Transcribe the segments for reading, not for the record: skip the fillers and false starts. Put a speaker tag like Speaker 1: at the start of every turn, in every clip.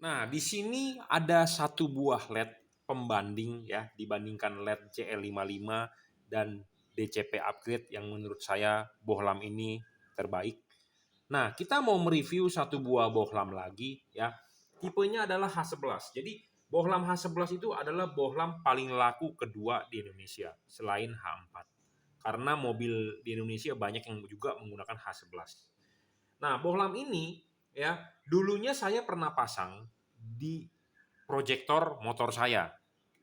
Speaker 1: Nah, di sini ada satu buah LED pembanding ya dibandingkan LED JL55 dan DCP upgrade yang menurut saya bohlam ini terbaik. Nah, kita mau mereview satu buah bohlam lagi ya. Tipenya adalah H11. Jadi, bohlam H11 itu adalah bohlam paling laku kedua di Indonesia selain H4. Karena mobil di Indonesia banyak yang juga menggunakan H11. Nah, bohlam ini ya, dulunya saya pernah pasang di proyektor motor saya.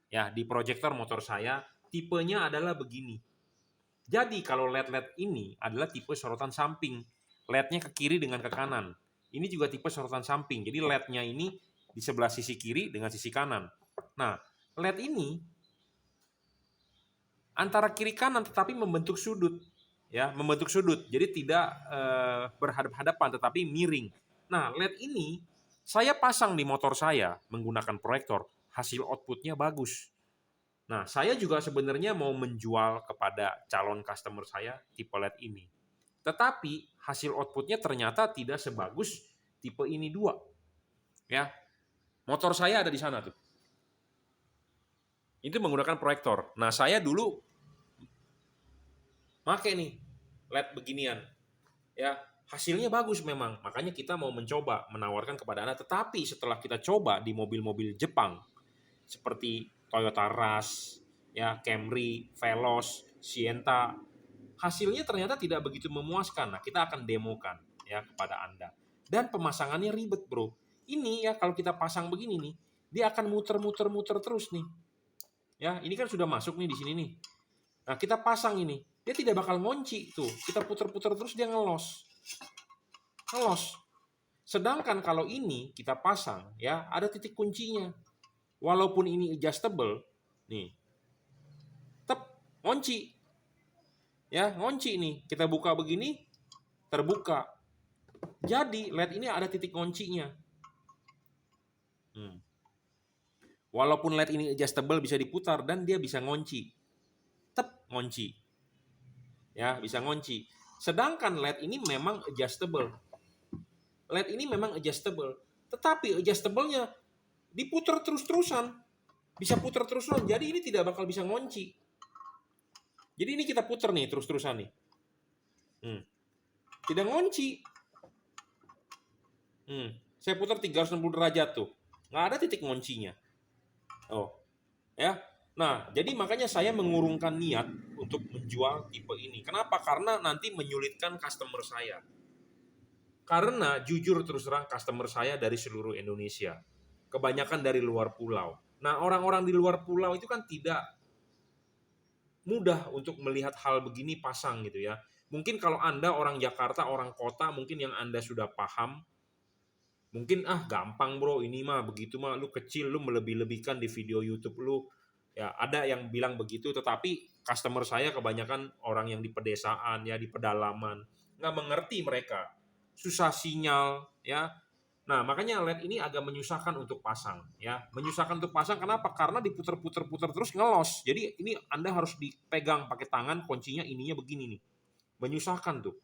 Speaker 1: Ya, di proyektor motor saya tipenya adalah begini. Jadi kalau LED-LED ini adalah tipe sorotan samping. LED-nya ke kiri dengan ke kanan. Ini juga tipe sorotan samping. Jadi LED-nya ini di sebelah sisi kiri dengan sisi kanan. Nah, LED ini antara kiri kanan tetapi membentuk sudut. Ya, membentuk sudut. Jadi tidak berhadap-hadapan tetapi miring. Nah, LED ini saya pasang di motor saya menggunakan proyektor. Hasil outputnya bagus. Nah, saya juga sebenarnya mau menjual kepada calon customer saya tipe LED ini. Tetapi hasil outputnya ternyata tidak sebagus tipe ini dua. Ya, motor saya ada di sana tuh. Itu menggunakan proyektor. Nah, saya dulu pakai nih LED beginian. Ya, hasilnya bagus memang. Makanya kita mau mencoba menawarkan kepada Anda. Tetapi setelah kita coba di mobil-mobil Jepang seperti Toyota Rush, ya, Camry, Veloz, Sienta, hasilnya ternyata tidak begitu memuaskan. Nah, kita akan demokan ya kepada Anda. Dan pemasangannya ribet, Bro. Ini ya kalau kita pasang begini nih, dia akan muter-muter-muter terus nih. Ya, ini kan sudah masuk nih di sini nih. Nah, kita pasang ini, dia tidak bakal ngunci tuh. Kita puter-puter terus dia ngelos. Ngelos. Sedangkan kalau ini kita pasang ya, ada titik kuncinya. Walaupun ini adjustable, nih. Tep, ngunci. Ya, ngunci nih. Kita buka begini, terbuka. Jadi LED ini ada titik kuncinya. Walaupun LED ini adjustable bisa diputar dan dia bisa ngunci. Tep, ngunci. Ya, bisa ngunci. Sedangkan LED ini memang adjustable. LED ini memang adjustable. Tetapi adjustable-nya diputar terus-terusan. Bisa putar terus-terusan. Jadi ini tidak bakal bisa ngunci. Jadi ini kita putar nih terus-terusan nih. Tidak ngunci. Saya putar 360 derajat tuh. Nggak ada titik nguncinya. Oh, ya. Nah, jadi makanya saya mengurungkan niat untuk menjual tipe ini. Kenapa? Karena nanti menyulitkan customer saya. Karena jujur terus terang customer saya dari seluruh Indonesia. Kebanyakan dari luar pulau. Nah, orang-orang di luar pulau itu kan tidak mudah untuk melihat hal begini pasang gitu ya. Mungkin kalau Anda orang Jakarta, orang kota, mungkin yang Anda sudah paham, mungkin gampang bro, ini mah begitu mah, lu kecil, lu melebih-lebihkan di video YouTube lu. Ya, ada yang bilang begitu, tetapi customer saya kebanyakan orang yang di pedesaan, ya di pedalaman, nggak mengerti mereka. Susah sinyal, ya. Nah, makanya LED ini agak menyusahkan untuk pasang, ya. Menyusahkan untuk pasang kenapa? Karena diputer-puter-puter terus ngelos. Jadi ini Anda harus dipegang pakai tangan, kuncinya ininya begini nih. Menyusahkan tuh.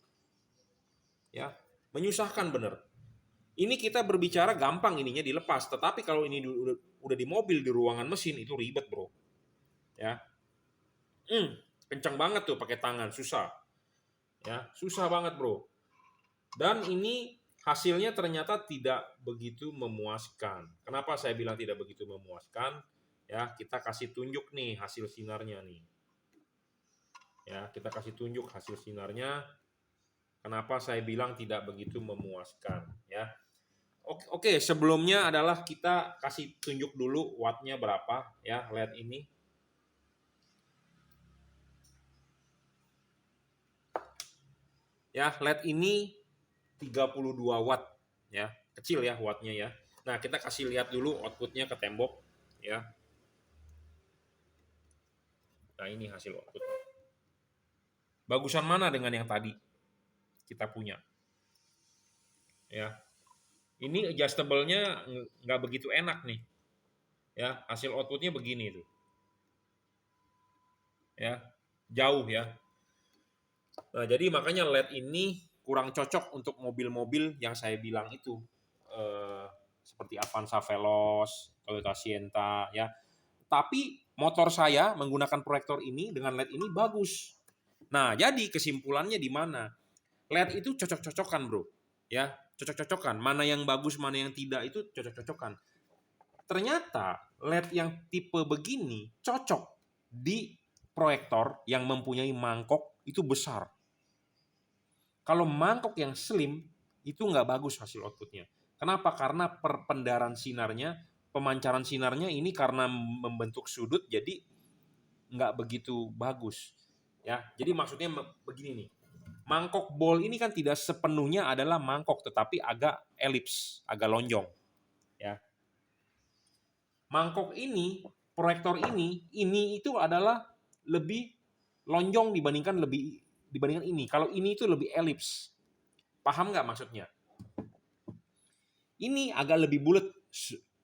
Speaker 1: Ya, menyusahkan bener. Ini kita berbicara gampang ininya dilepas, tetapi kalau ini udah di mobil di ruangan mesin itu ribet, Bro. Ya. Kencang banget tuh pakai tangan, susah. Ya, susah banget, Bro. Dan ini hasilnya ternyata tidak begitu memuaskan. Kenapa saya bilang tidak begitu memuaskan? Ya, kita kasih tunjuk nih hasil sinarnya nih. Ya, kita kasih tunjuk hasil sinarnya. Kenapa saya bilang tidak begitu memuaskan, ya. Oke, sebelumnya adalah kita kasih tunjuk dulu wattnya berapa ya LED ini. Ya, LED ini 32 watt ya. Kecil ya wattnya ya. Nah, kita kasih lihat dulu outputnya ke tembok ya. Nah, ini hasil output. Bagusan mana dengan yang tadi kita punya? Ya. Ini adjustable-nya nggak begitu enak nih. Ya, hasil outputnya begini tuh. Ya, jauh ya. Nah, jadi makanya LED ini kurang cocok untuk mobil-mobil yang saya bilang itu. seperti Avanza Veloz, Toyota Sienta ya. Tapi motor saya menggunakan proyektor ini dengan LED ini bagus. Nah, jadi kesimpulannya di mana? LED itu cocok-cocokan, Bro. Ya, cocok-cocokan. Mana yang bagus, mana yang tidak itu cocok-cocokan. Ternyata LED yang tipe begini cocok di proyektor yang mempunyai mangkok itu besar. Kalau mangkok yang slim itu nggak bagus hasil outputnya. Kenapa? Karena perpendaran sinarnya, pemancaran sinarnya ini karena membentuk sudut jadi nggak begitu bagus. Ya, jadi maksudnya begini nih. Mangkok bol ini kan tidak sepenuhnya adalah mangkok, tetapi agak elips, agak lonjong. Ya. Mangkok ini, proyektor ini itu adalah lebih lonjong dibandingkan ini. Kalau ini itu lebih elips. Paham nggak maksudnya? Ini agak lebih bulat,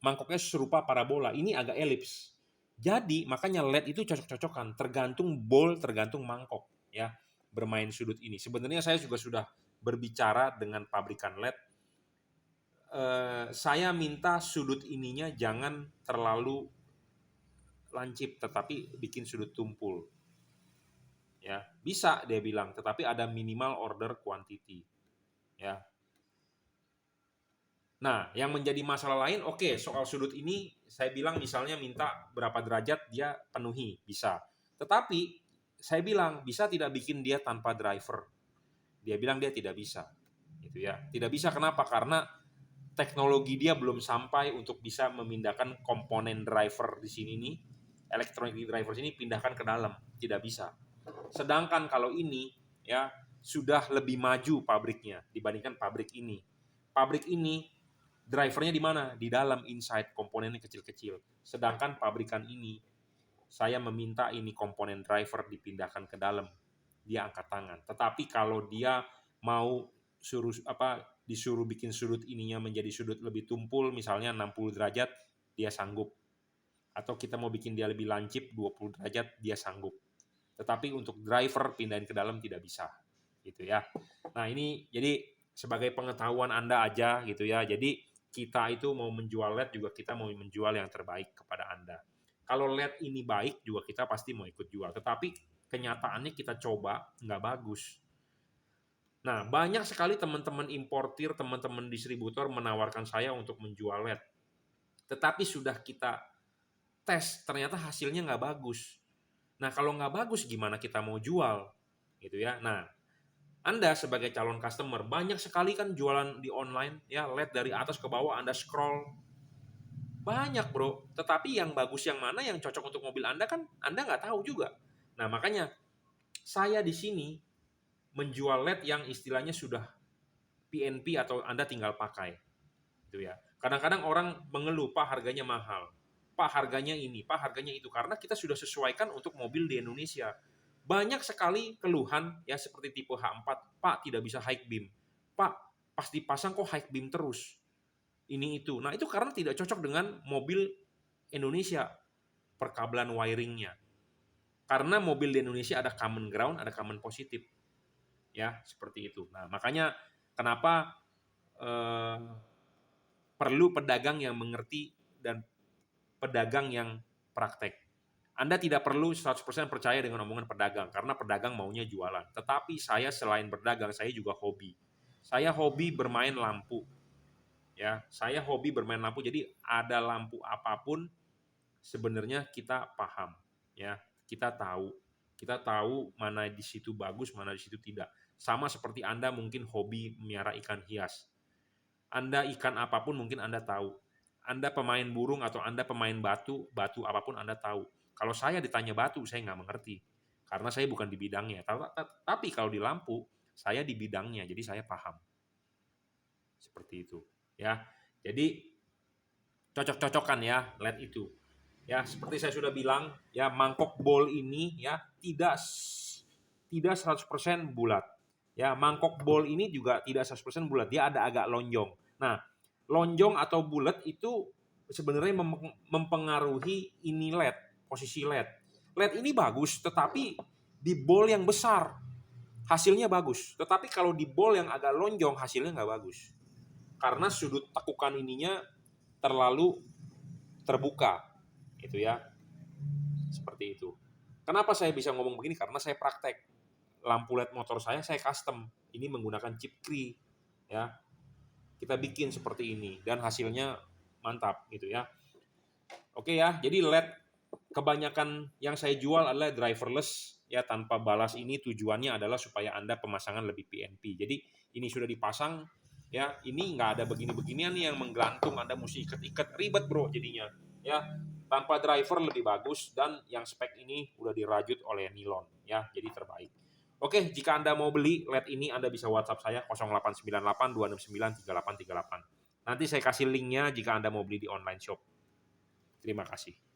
Speaker 1: mangkoknya serupa parabola. Ini agak elips. Jadi makanya LED itu cocok-cocokan, tergantung bowl, tergantung mangkok, ya, bermain sudut ini. Sebenarnya saya juga sudah berbicara dengan pabrikan LED. Saya minta sudut ininya jangan terlalu lancip, tetapi bikin sudut tumpul. Ya, bisa dia bilang, tetapi ada minimal order quantity. Ya. Nah, yang menjadi masalah lain, oke, soal sudut ini saya bilang misalnya minta berapa derajat dia penuhi, bisa. Tetapi saya bilang bisa tidak bikin dia tanpa driver. Dia bilang dia tidak bisa. Gitu ya. Tidak bisa kenapa? Karena teknologi dia belum sampai untuk bisa memindahkan komponen driver di sini nih, electronic driver sini pindahkan ke dalam, tidak bisa. Sedangkan kalau ini ya sudah lebih maju pabriknya dibandingkan pabrik ini. Pabrik ini drivernya di mana? Di dalam, inside, komponennya kecil-kecil. Sedangkan pabrikan ini, saya meminta ini komponen driver dipindahkan ke dalam. Dia angkat tangan. Tetapi kalau dia mau disuruh bikin sudut ininya menjadi sudut lebih tumpul, misalnya 60 derajat, dia sanggup. Atau kita mau bikin dia lebih lancip, 20 derajat, dia sanggup. Tetapi untuk driver pindahin ke dalam tidak bisa. Gitu ya. Nah ini jadi sebagai pengetahuan Anda aja gitu ya. Jadi kita itu mau menjual LED juga kita mau menjual yang terbaik kepada Anda. Kalau LED ini baik juga kita pasti mau ikut jual. Tetapi kenyataannya kita coba nggak bagus. Nah, banyak sekali teman-teman importir, teman-teman distributor menawarkan saya untuk menjual LED. Tetapi sudah kita tes, ternyata hasilnya nggak bagus. Nah, kalau nggak bagus gimana kita mau jual? Gitu ya. Nah, Anda sebagai calon customer banyak sekali kan jualan di online ya, LED dari atas ke bawah Anda scroll banyak bro, tetapi yang bagus yang mana yang cocok untuk mobil Anda kan Anda nggak tahu juga. Nah makanya saya di sini menjual LED yang istilahnya sudah PNP atau Anda tinggal pakai gitu ya. Kadang-kadang orang mengeluh Pak harganya mahal, Pak harganya ini, Pak harganya itu, karena kita sudah sesuaikan untuk mobil di Indonesia. Banyak sekali keluhan ya seperti tipe H4, Pak tidak bisa high beam, Pak pas dipasang kok high beam terus, ini itu. Nah itu karena tidak cocok dengan mobil Indonesia, perkabelan wiringnya. Karena mobil di Indonesia ada common ground, ada common positif, ya seperti itu. Nah makanya kenapa perlu pedagang yang mengerti dan pedagang yang praktek. Anda tidak perlu 100% percaya dengan omongan pedagang, karena pedagang maunya jualan. Tetapi saya selain berdagang, saya juga hobi. Saya hobi bermain lampu. Ya, saya hobi bermain lampu. Jadi ada lampu apapun sebenarnya kita paham. Ya, kita tahu mana di situ bagus, mana di situ tidak. Sama seperti Anda mungkin hobi melihara ikan hias. Anda ikan apapun mungkin Anda tahu. Anda pemain burung atau Anda pemain batu apapun Anda tahu. Kalau saya ditanya batu, saya nggak mengerti. Karena saya bukan di bidangnya. Tapi kalau di lampu, saya di bidangnya, jadi saya paham. Seperti itu. Ya, jadi cocok-cocokan ya LED itu. Ya, seperti saya sudah bilang, ya mangkok bowl ini ya tidak 100% bulat. Ya, mangkok bowl ini juga tidak 100% bulat, dia ada agak lonjong. Nah, lonjong atau bulat itu sebenarnya mempengaruhi ini LED, posisi LED. LED ini bagus, tetapi di bowl yang besar hasilnya bagus. Tetapi kalau di bowl yang agak lonjong hasilnya nggak bagus. Karena sudut tekukan ininya terlalu terbuka, itu ya, seperti itu. Kenapa saya bisa ngomong begini? Karena saya praktek. Lampu LED motor saya custom. Ini menggunakan chip Cree, ya. Kita bikin seperti ini dan hasilnya mantap, gitu ya. Oke ya, jadi LED kebanyakan yang saya jual adalah driverless, ya, tanpa balas. Ini tujuannya adalah supaya Anda pemasangan lebih PNP. Jadi ini sudah dipasang, ya, ini nggak ada begini-beginian nih yang menggantung, Anda mesti ikat-ikat, ribet bro jadinya, ya. Tanpa driver lebih bagus, dan yang spek ini udah dirajut oleh nilon, ya, jadi terbaik. Oke, jika Anda mau beli LED ini, Anda bisa WhatsApp saya 0898 269 3838. Nanti saya kasih linknya jika Anda mau beli di online shop. Terima kasih.